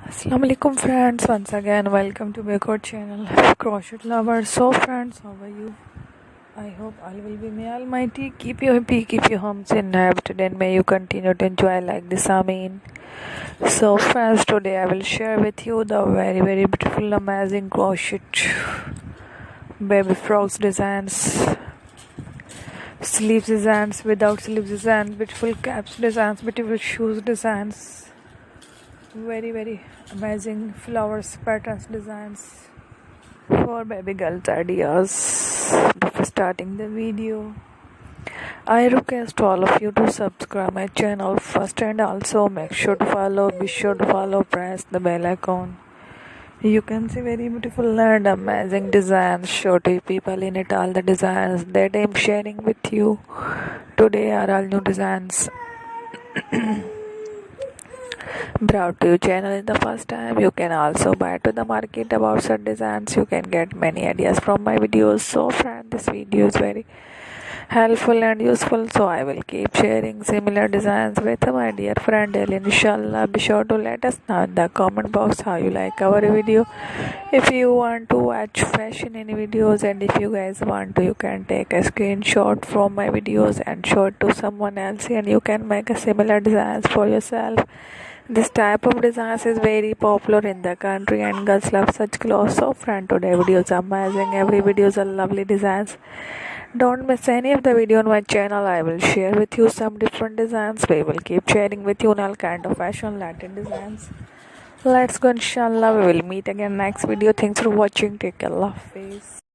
Assalamu alaikum friends, once again welcome to my channel Crochet Lovers. So friends, how are you? I hope all will be may almighty keep you happy, keep your homes inhabited, and may you continue to enjoy like this. Amen. So friends, today I will share with you the very beautiful amazing crochet baby frocks designs, sleeves designs, without sleeves designs, beautiful caps designs, beautiful shoes designs, very amazing flowers patterns designs for baby girls ideas. Before starting the video, I request all of you to subscribe my channel first, and also be sure to follow, press the bell icon. You can see very beautiful and amazing designs. Show to people in it all the designs that I'm sharing with you today are all new designs brought to your channel in the first time. You can also buy to the market about such designs. You can get many ideas from my videos. So friend, this video is very helpful and useful, so I will keep sharing similar designs with my dear friend Ellen. Inshallah, be sure to let us know in the comment box how you like our video. If you want to watch fashion in videos, and if you guys want to, you can take a screenshot from my videos and show it to someone else, and you can make a similar designs for yourself. This type of designs is very popular in the country and girls love such clothes. So friend, today video is amazing. Every video is a lovely designs. Don't miss any of the video on my channel. I will share with you some different designs. We will keep sharing with you all kind of fashion Latin designs. Let's go, inshallah. We will meet again next video. Thanks for watching. Take care. Allah Hafiz.